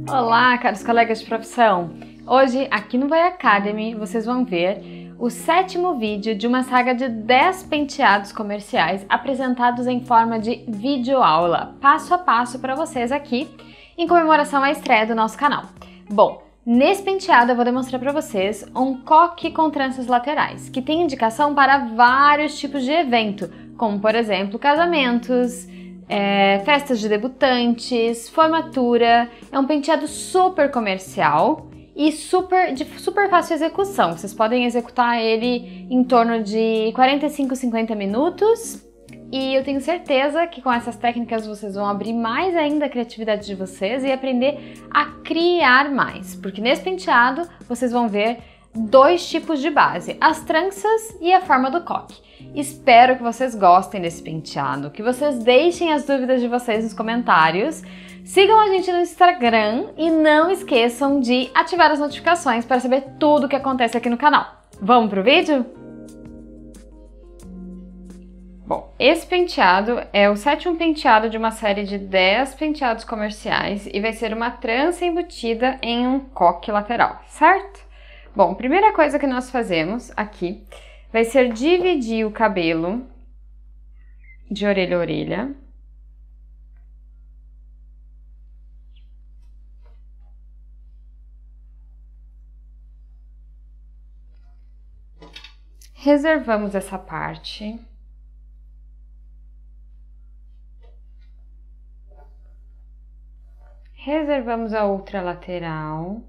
Olá, caros colegas de profissão! Hoje, aqui no Vai Academy, vocês vão ver o 7º vídeo de uma saga de 10 penteados comerciais apresentados em forma de videoaula, passo a passo para vocês aqui, em comemoração à estreia do nosso canal. Bom, nesse penteado eu vou demonstrar para vocês um coque com tranças laterais, que tem indicação para vários tipos de evento, como por exemplo casamentos, festas de debutantes, formatura. É um penteado super comercial e de super fácil execução. Vocês podem executar ele em torno de 45 a 50 minutos. E eu tenho certeza que com essas técnicas vocês vão abrir mais ainda a criatividade de vocês e aprender a criar mais. Porque nesse penteado vocês vão ver dois tipos de base, as tranças e a forma do coque. Espero que vocês gostem desse penteado, que vocês deixem as dúvidas de vocês nos comentários. Sigam a gente no Instagram e não esqueçam de ativar as notificações para saber tudo o que acontece aqui no canal. Vamos pro vídeo? Bom, esse penteado é o 7º penteado de uma série de 10 penteados comerciais e vai ser uma trança embutida em um coque lateral, certo? Bom, a primeira coisa que nós fazemos aqui vai ser dividir o cabelo de orelha a orelha. Reservamos essa parte. Reservamos a outra lateral.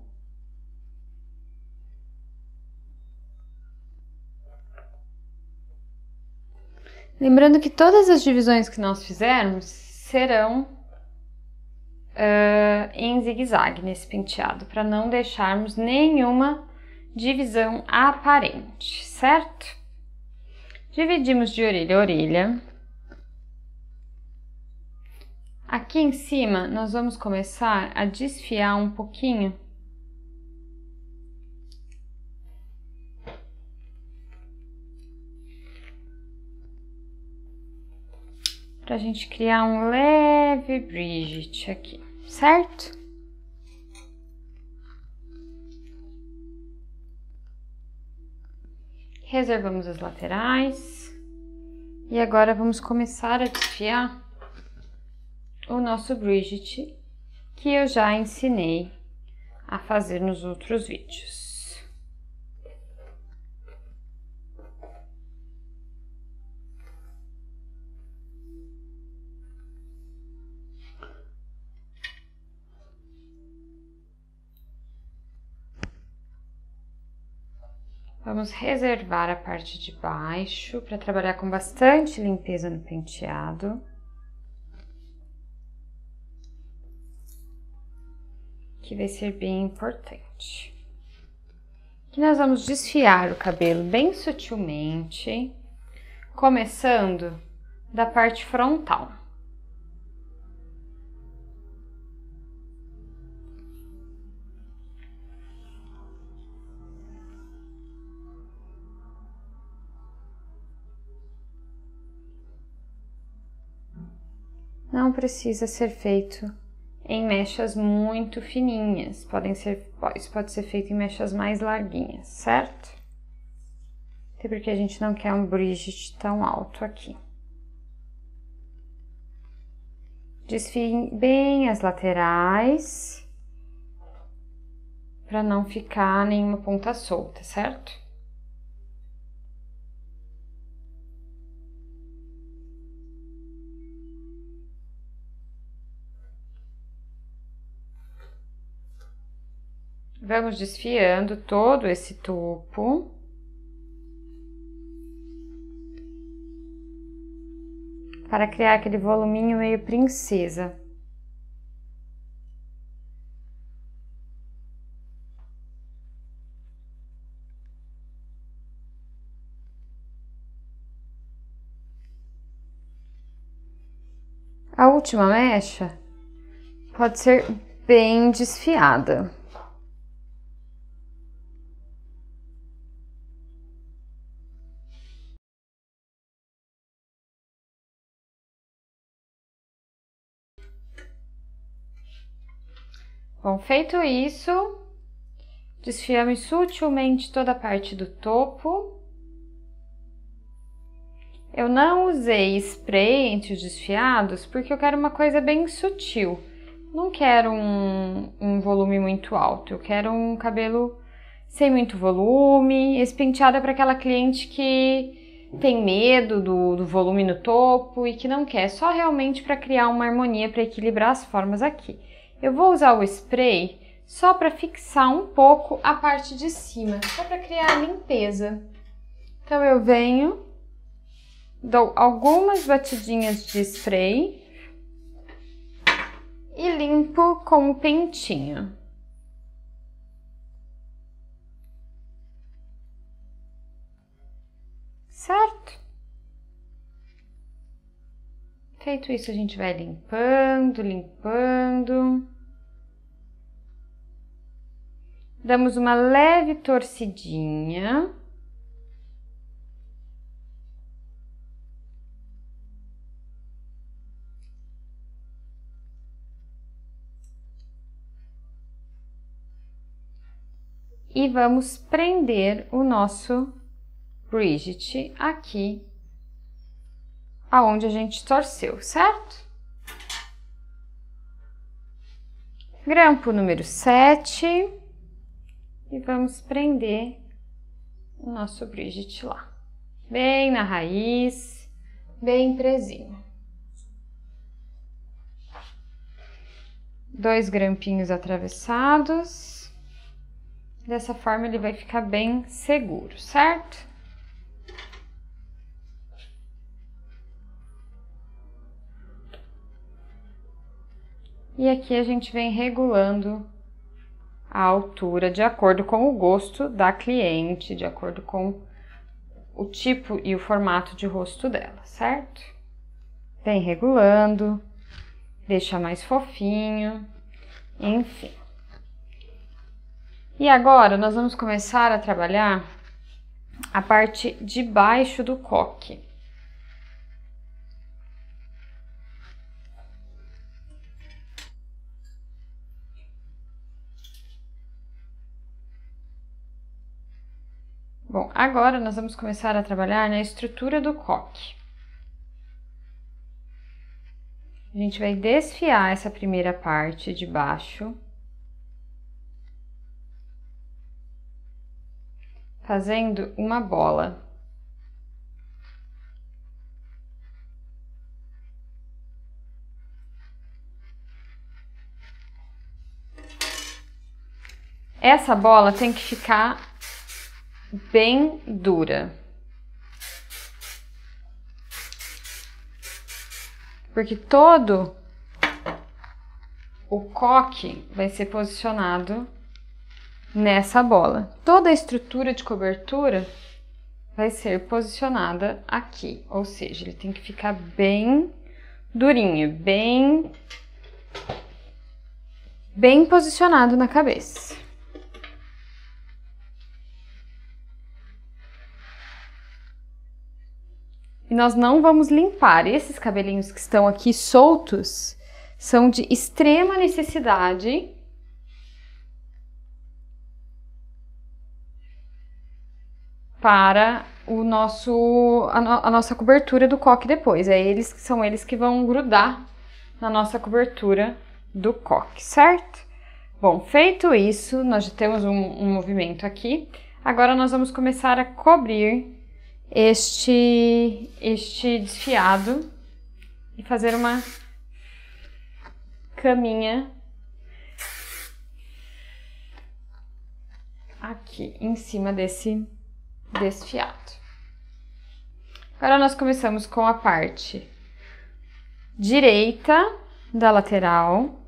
Lembrando que todas as divisões que nós fizermos serão em zigue-zague nesse penteado, para não deixarmos nenhuma divisão aparente, certo? Dividimos de orelha a orelha. Aqui em cima, nós vamos começar a desfiar um pouquinho para a gente criar um leve Brigitte aqui, certo? Reservamos as laterais e agora vamos começar a desfiar o nosso Brigitte, que eu já ensinei a fazer nos outros vídeos. Vamos reservar a parte de baixo para trabalhar com bastante limpeza no penteado. Que vai ser bem importante. Aqui nós vamos desfiar o cabelo bem sutilmente, começando da parte frontal. Não precisa ser feito em mechas muito fininhas, isso pode ser feito em mechas mais larguinhas, certo? Até porque a gente não quer um Brigitte tão alto aqui. Desfiem bem as laterais, para não ficar nenhuma ponta solta, certo? Vamos desfiando todo esse topo. Para criar aquele voluminho meio princesa. A última mecha pode ser bem desfiada. Bom, feito isso, desfiamos sutilmente toda a parte do topo. Eu não usei spray entre os desfiados porque eu quero uma coisa bem sutil. Não quero um volume muito alto, eu quero um cabelo sem muito volume. Esse penteado é para aquela cliente que tem medo do volume no topo e que não quer, só realmente para criar uma harmonia, para equilibrar as formas aqui. Eu vou usar o spray só para fixar um pouco a parte de cima, só para criar a limpeza. Então eu venho, dou algumas batidinhas de spray e limpo com o pentinho. Certo? Feito isso, a gente vai limpando, limpando. Damos uma leve torcidinha. E vamos prender o nosso Bridget aqui, aonde a gente torceu, certo? Grampo número 7 e vamos prender o nosso Bridget lá, bem na raiz, bem presinho. 2 grampinhos atravessados. Dessa forma ele vai ficar bem seguro, certo? E aqui a gente vem regulando a altura de acordo com o gosto da cliente, de acordo com o tipo e o formato de rosto dela, certo? Vem regulando, deixa mais fofinho, enfim. E agora nós vamos começar a trabalhar a parte de baixo do coque. Bom, agora nós vamos começar a trabalhar na estrutura do coque. A gente vai desfiar essa primeira parte de baixo, fazendo uma bola. Essa bola tem que ficar bem dura, porque todo o coque vai ser posicionado nessa bola. Toda a estrutura de cobertura vai ser posicionada aqui, ou seja, ele tem que ficar bem durinho, bem posicionado na cabeça. E nós não vamos limpar. Esses cabelinhos que estão aqui soltos são de extrema necessidade para a nossa cobertura do coque depois. São eles que vão grudar na nossa cobertura do coque, certo? Bom, feito isso, nós já temos um movimento aqui. Agora nós vamos começar a cobrir este desfiado e fazer uma caminha aqui em cima desse desfiado. Agora nós começamos com a parte direita da lateral.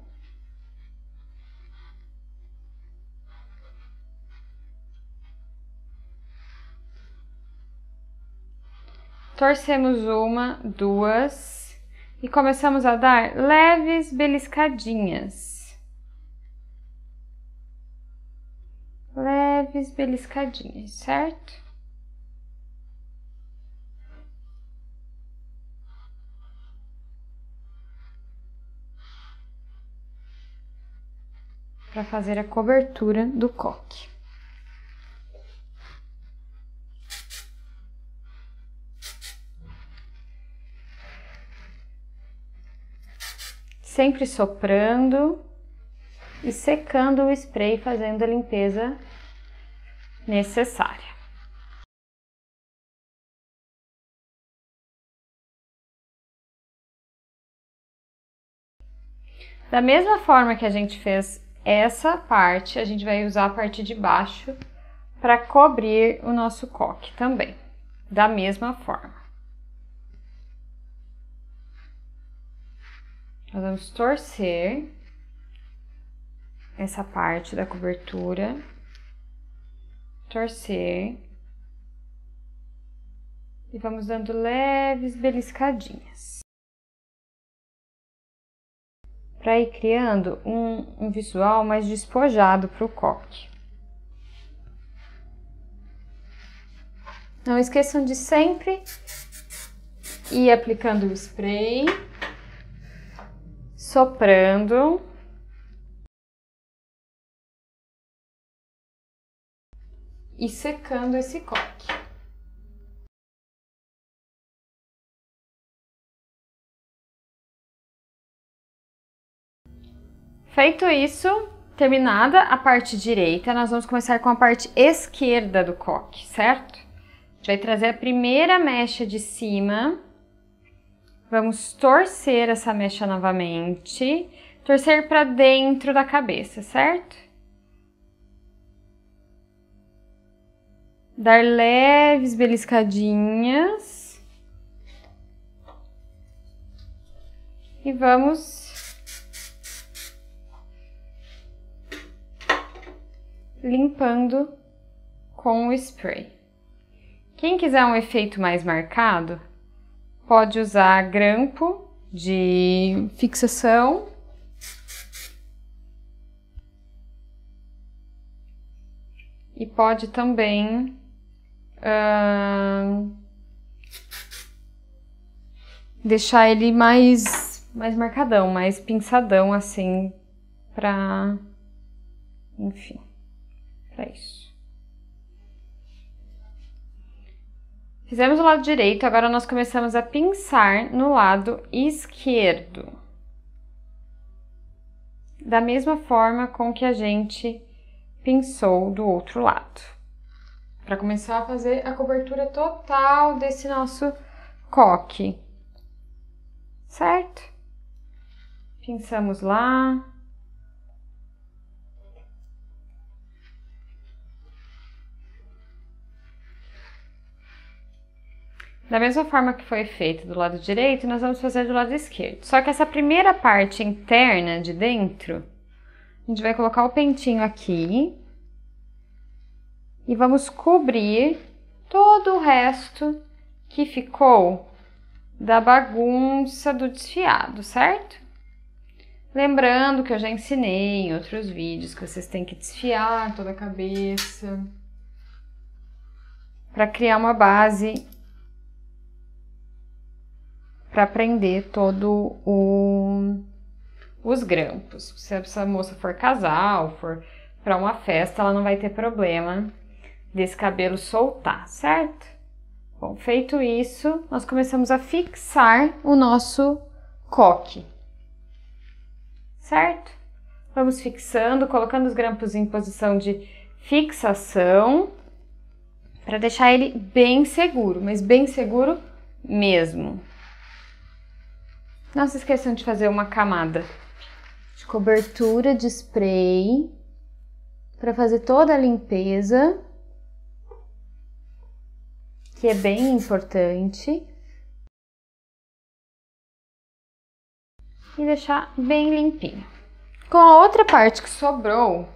Torcemos uma, duas e começamos a dar leves beliscadinhas. Leves beliscadinhas, certo? para fazer a cobertura do coque. Sempre soprando e secando o spray, fazendo a limpeza necessária. Da mesma forma que a gente fez essa parte, a gente vai usar a parte de baixo para cobrir o nosso coque também, da mesma forma. Nós vamos torcer essa parte da cobertura, torcer, e vamos dando leves beliscadinhas, para ir criando um visual mais despojado para o coque. Não esqueçam de sempre ir aplicando o spray, soprando e secando esse coque. Feito isso, terminada a parte direita, nós vamos começar com a parte esquerda do coque, certo? A gente vai trazer a primeira mecha de cima. Vamos torcer essa mecha novamente, torcer para dentro da cabeça, certo? Dar leves beliscadinhas. E vamos limpando com o spray. Quem quiser um efeito mais marcado, pode usar grampo de fixação e pode também deixar ele mais marcadão, mais pinçadão assim, enfim, para isso. Fizemos o lado direito, agora nós começamos a pinçar no lado esquerdo. Da mesma forma com que a gente pinçou do outro lado. Para começar a fazer a cobertura total desse nosso coque. Certo? Pinçamos lá. Da mesma forma que foi feito do lado direito, nós vamos fazer do lado esquerdo. Só que essa primeira parte interna de dentro, a gente vai colocar o pentinho aqui e vamos cobrir todo o resto que ficou da bagunça do desfiado, certo? Lembrando que eu já ensinei em outros vídeos que vocês têm que desfiar toda a cabeça para criar uma base para prender todo os grampos. Se essa moça for casal, for para uma festa, ela não vai ter problema desse cabelo soltar, certo? Bom, feito isso, nós começamos a fixar o nosso coque, certo? Vamos fixando, colocando os grampos em posição de fixação, para deixar ele bem seguro, mas bem seguro mesmo. Não se esqueçam de fazer uma camada de cobertura de spray para fazer toda a limpeza, que é bem importante, e deixar bem limpinho. Com a outra parte que sobrou,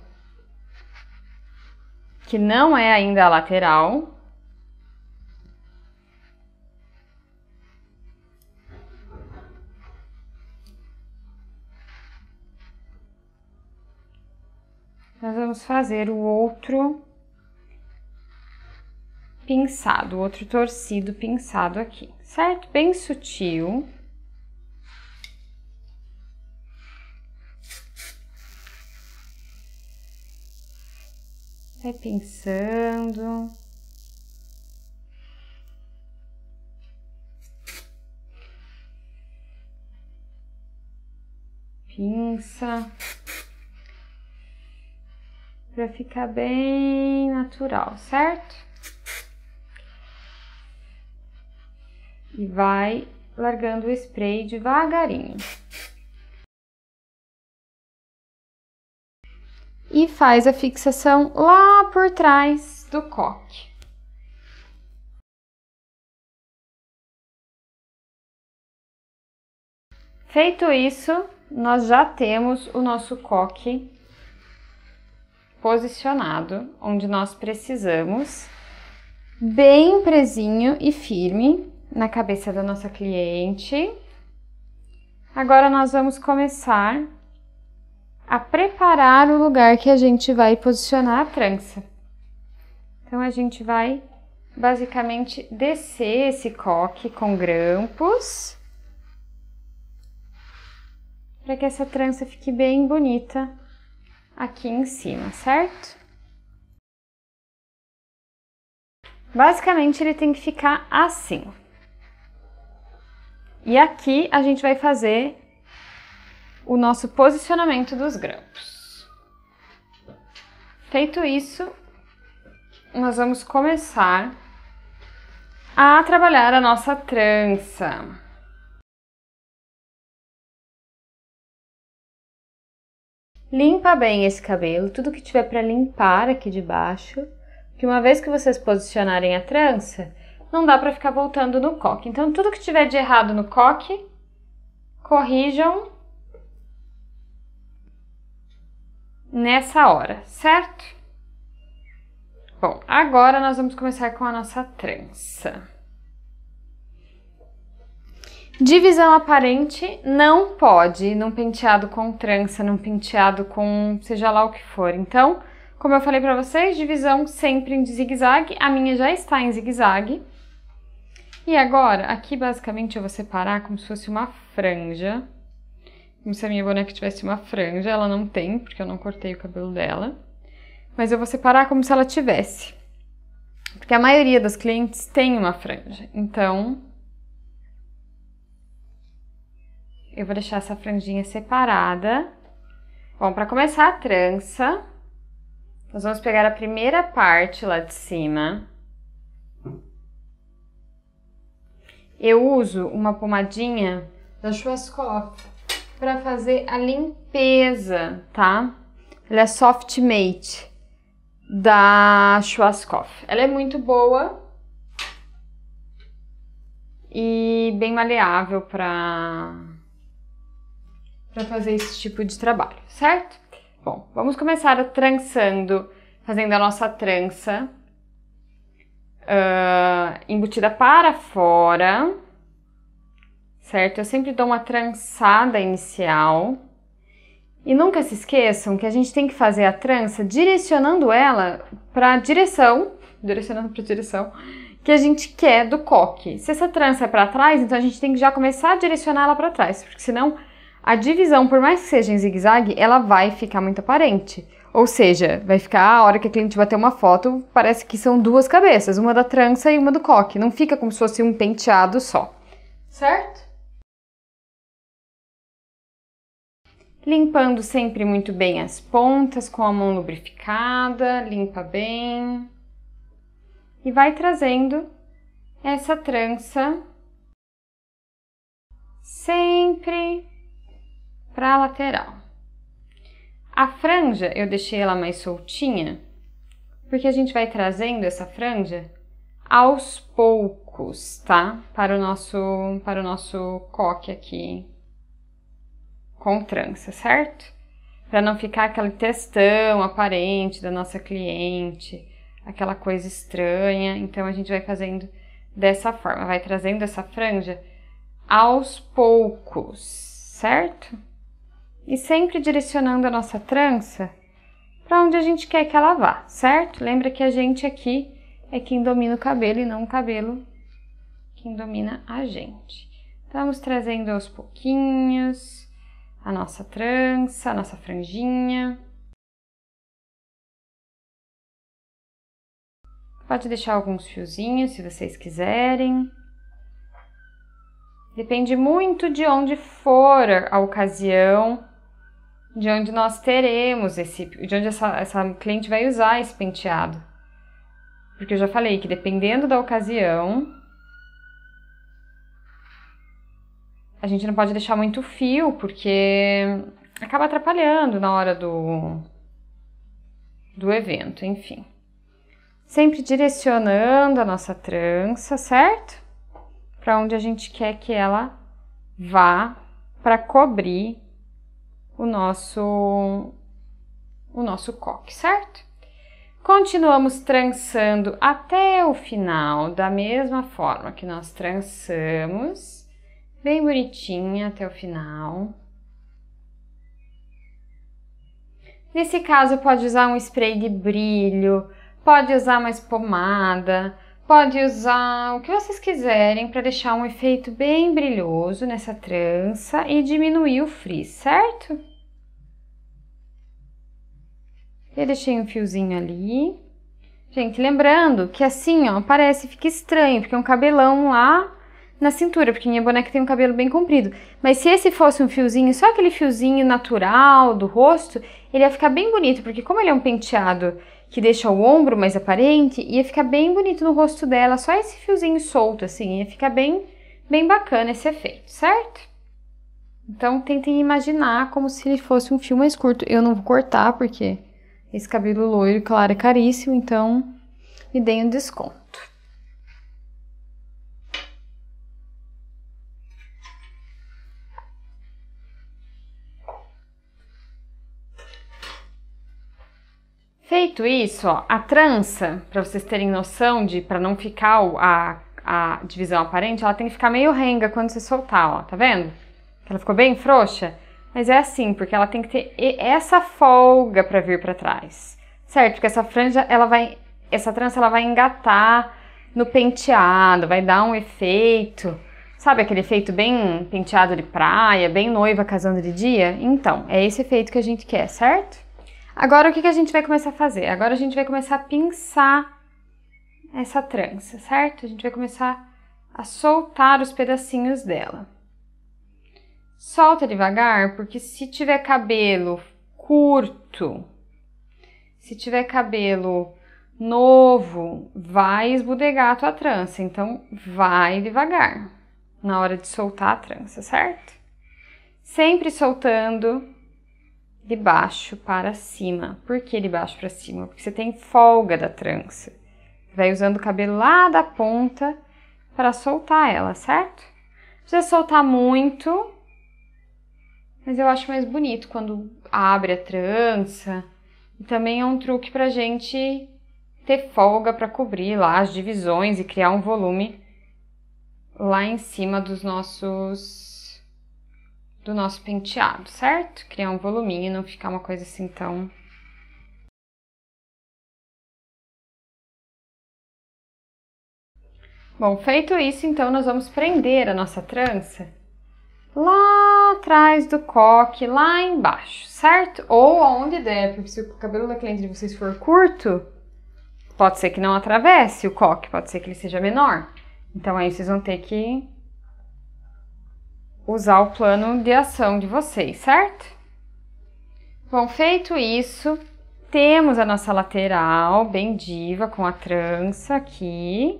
que não é ainda a lateral, nós vamos fazer o outro pinçado, o outro torcido pinçado aqui, certo? Bem sutil. vai pensando. Pinça. Pra ficar bem natural, certo? E vai largando o spray devagarinho. E faz a fixação lá por trás do coque. Feito isso, nós já temos o nosso coque posicionado onde nós precisamos, bem presinho e firme na cabeça da nossa cliente. Agora nós vamos começar a preparar o lugar que a gente vai posicionar a trança. Então a gente vai basicamente descer esse coque com grampos para que essa trança fique bem bonita aqui em cima, certo? Basicamente ele tem que ficar assim. E aqui a gente vai fazer o nosso posicionamento dos grampos. Feito isso, nós vamos começar a trabalhar a nossa trança. Limpa bem esse cabelo, tudo que tiver para limpar aqui de baixo, que uma vez que vocês posicionarem a trança, não dá para ficar voltando no coque. Então, tudo que tiver de errado no coque, corrijam nessa hora, certo? Bom, agora nós vamos começar com a nossa trança. Divisão aparente não pode num penteado com trança, num penteado com seja lá o que for. Então, como eu falei pra vocês, divisão sempre em zigue-zague. A minha já está em zigue-zague. E agora, aqui basicamente eu vou separar como se fosse uma franja. Como se a minha boneca tivesse uma franja. Ela não tem, porque eu não cortei o cabelo dela. Mas eu vou separar como se ela tivesse. Porque a maioria das clientes tem uma franja. Então, eu vou deixar essa franjinha separada. Bom, para começar a trança, nós vamos pegar a primeira parte lá de cima. Eu uso uma pomadinha da Schwarzkopf para fazer a limpeza, tá? Ela é Soft Matte da Schwarzkopf. Ela é muito boa e bem maleável para fazer esse tipo de trabalho, certo? Bom, vamos começar trançando, fazendo a nossa trança embutida para fora, certo? Eu sempre dou uma trançada inicial. E nunca se esqueçam que a gente tem que fazer a trança direcionando ela para a direção, que a gente quer do coque. Se essa trança é para trás, então a gente tem que já começar a direcionar ela para trás, porque senão a divisão, por mais que seja em zigue-zague, ela vai ficar muito aparente. Ou seja, vai ficar, a hora que a cliente bater uma foto, parece que são duas cabeças, uma da trança e uma do coque. Não fica como se fosse um penteado só, certo? Limpando sempre muito bem as pontas com a mão lubrificada, limpa bem. E vai trazendo essa trança sempre para a lateral. A franja eu deixei ela mais soltinha, porque a gente vai trazendo essa franja aos poucos, tá? Para o nosso coque aqui com trança, certo? Para não ficar aquele textão aparente da nossa cliente, aquela coisa estranha. Então a gente vai fazendo dessa forma, vai trazendo essa franja aos poucos, certo? E sempre direcionando a nossa trança para onde a gente quer que ela vá, certo? Lembra que a gente aqui é quem domina o cabelo e não o cabelo quem domina a gente. Então, vamos trazendo aos pouquinhos a nossa trança, a nossa franjinha. Pode deixar alguns fiozinhos se vocês quiserem. Depende muito de onde for a ocasião, de onde nós teremos de onde essa cliente vai usar esse penteado. Porque eu já falei que dependendo da ocasião, a gente não pode deixar muito fio, porque acaba atrapalhando na hora do evento, enfim. Sempre direcionando a nossa trança, certo? Para onde a gente quer que ela vá para cobrir o nosso coque, certo? Continuamos trançando até o final, da mesma forma que nós trançamos, bem bonitinha até o final. Nesse caso, pode usar um spray de brilho, pode usar uma espumada, pode usar o que vocês quiserem para deixar um efeito bem brilhoso nessa trança e diminuir o frizz, certo? Eu deixei um fiozinho ali. Gente, lembrando que assim, ó, fica estranho, porque é um cabelão lá na cintura, porque minha boneca tem um cabelo bem comprido. Mas se esse fosse um fiozinho, só aquele fiozinho natural do rosto, ele ia ficar bem bonito, porque como ele é um penteado que deixa o ombro mais aparente, ia ficar bem bonito no rosto dela, só esse fiozinho solto, assim, ia ficar bem bacana esse efeito, certo? Então, tentem imaginar como se ele fosse um fio mais curto. Eu não vou cortar, porque esse cabelo loiro, claro, é caríssimo, então me deem um desconto. Feito isso, ó, a trança, para vocês terem noção para não ficar a divisão aparente, ela tem que ficar meio renga quando você soltar, ó, tá vendo? Ela ficou bem frouxa, mas é assim, porque ela tem que ter essa folga para vir para trás, certo? Porque essa trança ela vai engatar no penteado, vai dar um efeito, sabe aquele efeito bem penteado de praia, bem noiva casando de dia? Então, é esse efeito que a gente quer, certo? Agora, o que a gente vai começar a fazer? Agora a gente vai começar a pinçar essa trança, certo? A gente vai começar a soltar os pedacinhos dela. Solta devagar, porque se tiver cabelo curto, se tiver cabelo novo, vai esbudegar a tua trança. Então, vai devagar na hora de soltar a trança, certo? Sempre soltando de baixo para cima. Por que de baixo para cima? Porque você tem folga da trança. Vai usando o cabelo lá da ponta para soltar ela, certo? Não precisa soltar muito, mas eu acho mais bonito quando abre a trança. E também é um truque pra gente ter folga para cobrir lá as divisões e criar um volume lá em cima do nosso penteado, certo? Criar um voluminho e não ficar uma coisa assim tão... Bom, feito isso, então, nós vamos prender a nossa trança lá atrás do coque, lá embaixo, certo? Ou aonde der, porque se o cabelo da cliente de vocês for curto, pode ser que não atravesse o coque, pode ser que ele seja menor. Então, aí vocês vão ter que usar o plano de ação de vocês, certo? Bom, feito isso, temos a nossa lateral bem diva com a trança aqui.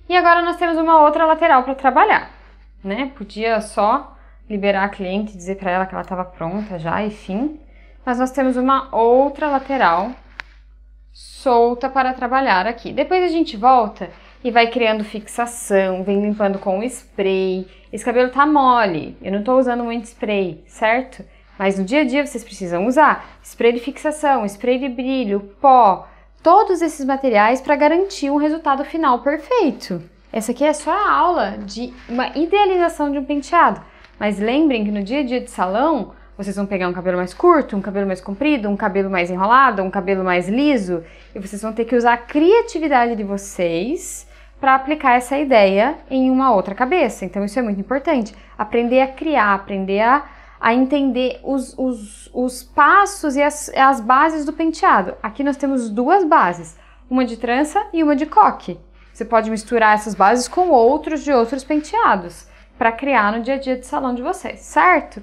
E agora nós temos uma outra lateral para trabalhar, né? Podia só liberar a cliente e dizer para ela que ela estava pronta já, enfim. Mas nós temos uma outra lateral solta para trabalhar aqui. Depois a gente volta e vai criando fixação, vem limpando com o spray. Esse cabelo tá mole, eu não tô usando muito spray, certo? Mas no dia a dia vocês precisam usar spray de fixação, spray de brilho, pó, todos esses materiais para garantir um resultado final perfeito. Essa aqui é só a aula de uma idealização de um penteado. Mas lembrem que no dia a dia de salão, vocês vão pegar um cabelo mais curto, um cabelo mais comprido, um cabelo mais enrolado, um cabelo mais liso, e vocês vão ter que usar a criatividade de vocês para aplicar essa ideia em uma outra cabeça. Então isso é muito importante. Aprender a criar, aprender a entender os passos e as bases do penteado. Aqui nós temos duas bases. uma de trança e uma de coque. Você pode misturar essas bases com outros de outros penteados para criar no dia a dia de salão de vocês, certo?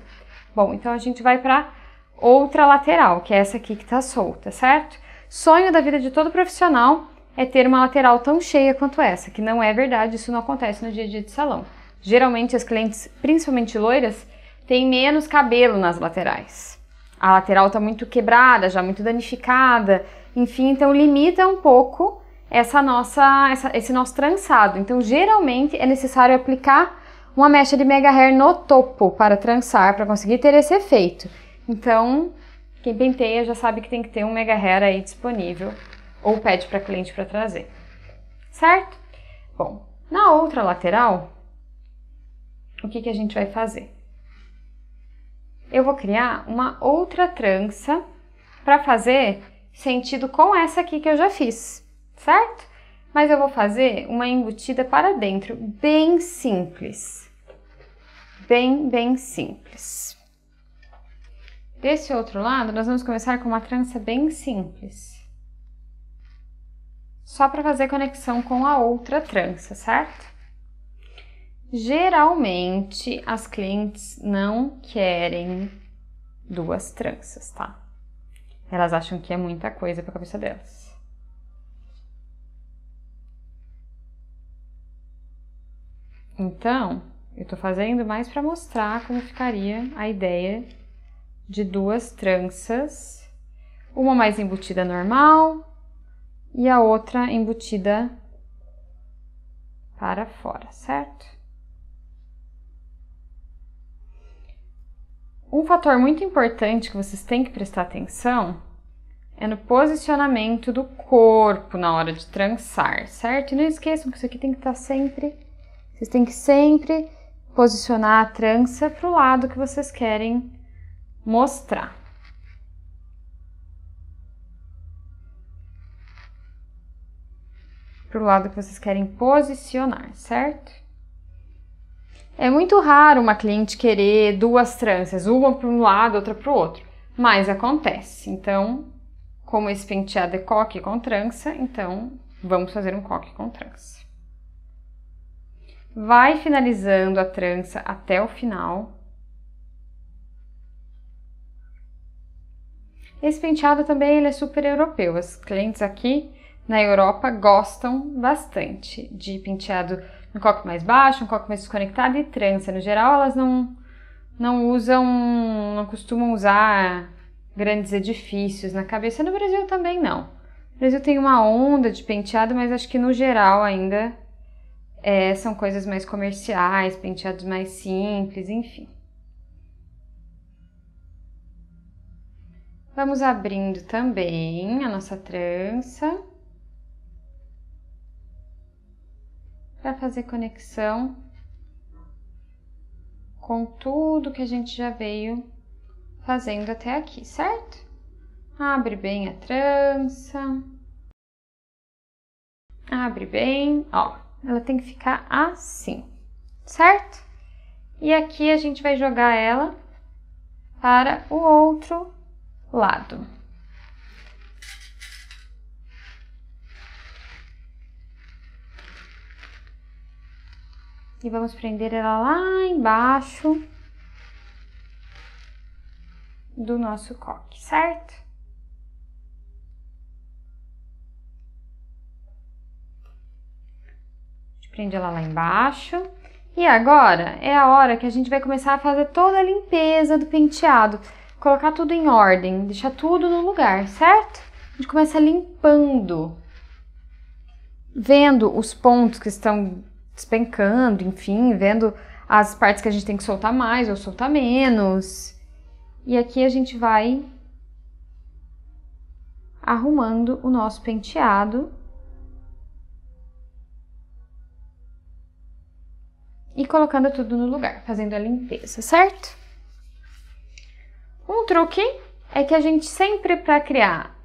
Bom, então a gente vai para outra lateral, que é essa aqui que tá solta, certo? Sonho da vida de todo profissional é ter uma lateral tão cheia quanto essa, que não é verdade, isso não acontece no dia a dia de salão. Geralmente as clientes, principalmente loiras, têm menos cabelo nas laterais. A lateral tá muito quebrada, já muito danificada, enfim, então limita um pouco esse nosso trançado. Então, geralmente é necessário aplicar uma mecha de mega hair no topo para trançar, para conseguir ter esse efeito. Então, quem penteia já sabe que tem que ter um mega hair aí disponível, ou pede para cliente para trazer, certo? Bom, na outra lateral, o que a gente vai fazer? Eu vou criar uma outra trança para fazer sentido com essa aqui que eu já fiz, certo? Mas eu vou fazer uma embutida para dentro, bem simples. Bem simples. Desse outro lado, nós vamos começar com uma trança bem simples. Só para fazer conexão com a outra trança, certo? Geralmente, as clientes não querem duas tranças, tá? Elas acham que é muita coisa para a cabeça delas. Então, eu tô fazendo mais para mostrar como ficaria a ideia de duas tranças, uma mais embutida normal e a outra embutida para fora, certo? Um fator muito importante que vocês têm que prestar atenção é no posicionamento do corpo na hora de trançar, certo? E não esqueçam que isso aqui tem que estar sempre... Vocês têm que sempre posicionar a trança para o lado que vocês querem mostrar. Para o lado que vocês querem posicionar, certo? É muito raro uma cliente querer duas tranças, uma para um lado, outra para o outro, mas acontece. Então, como esse penteado é coque com trança, então vamos fazer um coque com trança. Vai finalizando a trança até o final. Esse penteado também ele é super europeu. As clientes aqui na Europa gostam bastante de penteado um coque mais baixo, um coque mais desconectado e trança. No geral, elas não costumam usar grandes edifícios na cabeça. No Brasil também não. No Brasil tem uma onda de penteado, mas acho que no geral ainda são coisas mais comerciais, penteados mais simples, enfim. Vamos abrindo também a nossa trança para fazer conexão com tudo que a gente já veio fazendo até aqui, certo? Abre bem a trança. Abre bem, ó, ela tem que ficar assim, certo? E aqui a gente vai jogar ela para o outro lado. E vamos prender ela lá embaixo do nosso coque, certo? A gente prende ela lá embaixo. E agora é a hora que a gente vai começar a fazer toda a limpeza do penteado. Colocar tudo em ordem, deixar tudo no lugar, certo? A gente começa limpando, vendo os pontos que estão despencando, enfim, vendo as partes que a gente tem que soltar mais ou soltar menos. E aqui a gente vai arrumando o nosso penteado e colocando tudo no lugar, fazendo a limpeza, certo? Um truque é que a gente sempre, para criar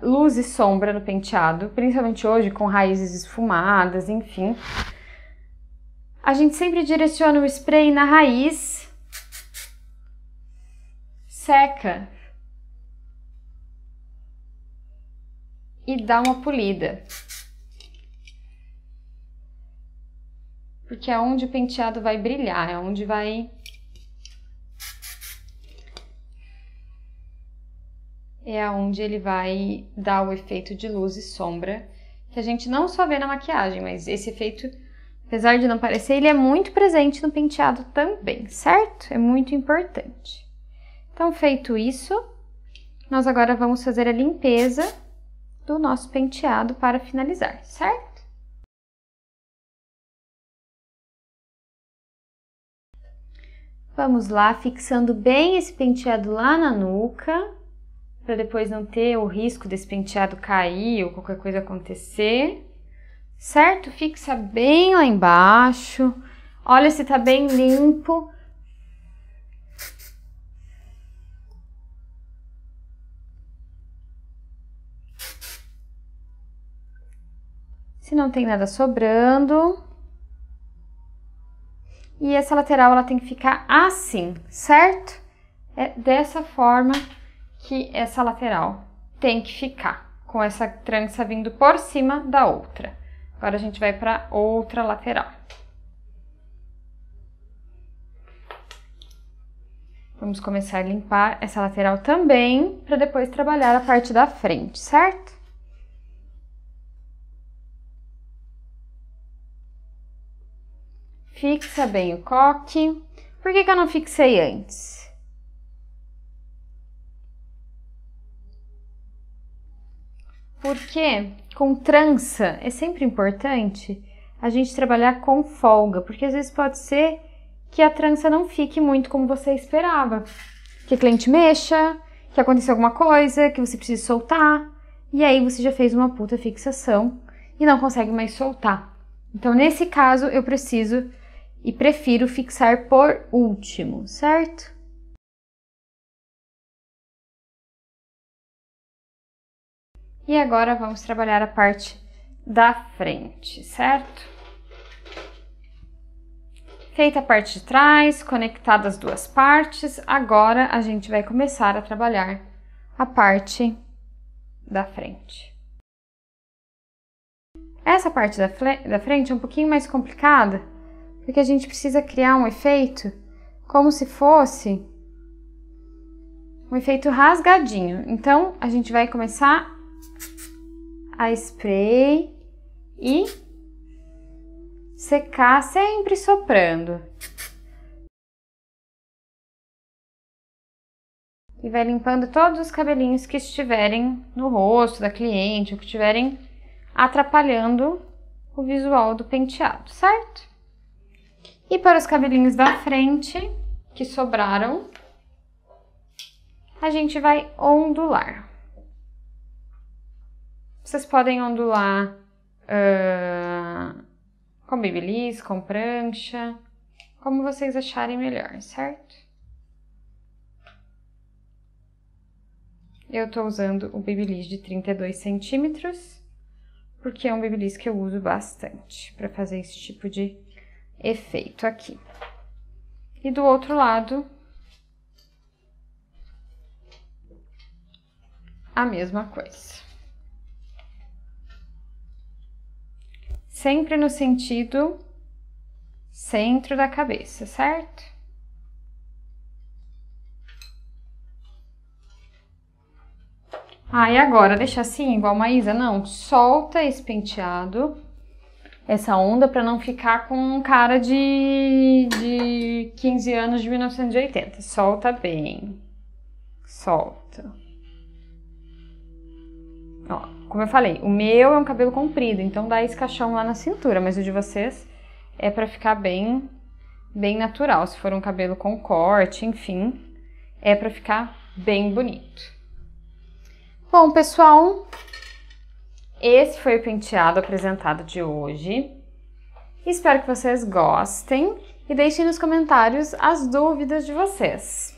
luz e sombra no penteado, principalmente hoje com raízes esfumadas, enfim, a gente sempre direciona o spray na raiz, seca e dar uma polida. Porque é onde o penteado vai brilhar, é onde vai... É onde ele vai dar o efeito de luz e sombra, que a gente não só vê na maquiagem, mas esse efeito, apesar de não parecer, ele é muito presente no penteado também, certo? É muito importante. Então, feito isso, nós agora vamos fazer a limpeza do nosso penteado para finalizar, certo? Vamos lá, fixando bem esse penteado lá na nuca, para depois não ter o risco desse penteado cair ou qualquer coisa acontecer, certo? Fixa bem lá embaixo, olha se tá bem limpo. Se não tem nada sobrando. E essa lateral, ela tem que ficar assim, certo? É dessa forma que essa lateral tem que ficar, com essa trança vindo por cima da outra. Agora a gente vai para outra lateral. Vamos começar a limpar essa lateral também, para depois trabalhar a parte da frente, certo? Fixa bem o coque. Por que eu não fixei antes? Porque com trança é sempre importante a gente trabalhar com folga, porque às vezes pode ser que a trança não fique muito como você esperava. Que a cliente mexa, que aconteceu alguma coisa, que você precisa soltar, e aí você já fez uma puta fixação e não consegue mais soltar. Então, nesse caso, eu preciso e prefiro fixar por último, certo? E agora vamos trabalhar a parte da frente, certo? Feita a parte de trás, conectadas as duas partes, agora a gente vai começar a trabalhar a parte da frente. Essa parte da frente é um pouquinho mais complicada, porque a gente precisa criar um efeito como se fosse um efeito rasgadinho. Então, a gente vai começar a spray e secar sempre soprando. E vai limpando todos os cabelinhos que estiverem no rosto da cliente ou que estiverem atrapalhando o visual do penteado, certo? E para os cabelinhos da frente, que sobraram, a gente vai ondular. Vocês podem ondular com babyliss, com prancha, como vocês acharem melhor, certo? Eu tô usando o babyliss de 32 centímetros, porque é um babyliss que eu uso bastante para fazer esse tipo de efeito aqui. E do outro lado, a mesma coisa. Sempre no sentido centro da cabeça, certo? E agora, deixa assim, igual Maísa? Não, solta esse penteado, essa onda, para não ficar com um cara de 15 anos de 1980. Solta bem. Solta. Ó, como eu falei, o meu é um cabelo comprido, então dá esse caixão lá na cintura, mas o de vocês é para ficar bem natural. Se for um cabelo com corte, enfim, é para ficar bem bonito. Bom, pessoal, esse foi o penteado apresentado de hoje. Espero que vocês gostem e deixem nos comentários as dúvidas de vocês.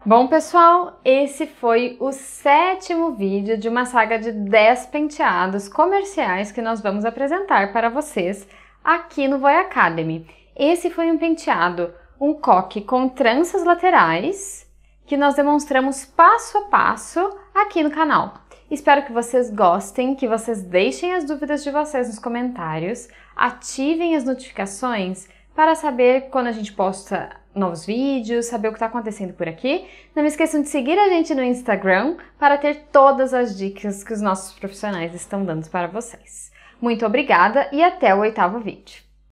Bom, pessoal, esse foi o 7º vídeo de uma saga de 10 penteados comerciais que nós vamos apresentar para vocês aqui no Voy Academy. Esse foi um penteado, um coque com tranças laterais, que nós demonstramos passo a passo aqui no canal. Espero que vocês gostem, que vocês deixem as dúvidas de vocês nos comentários, ativem as notificações para saber quando a gente posta novos vídeos, saber o que está acontecendo por aqui. Não me esqueçam de seguir a gente no Instagram para ter todas as dicas que os nossos profissionais estão dando para vocês. Muito obrigada e até o 8º vídeo.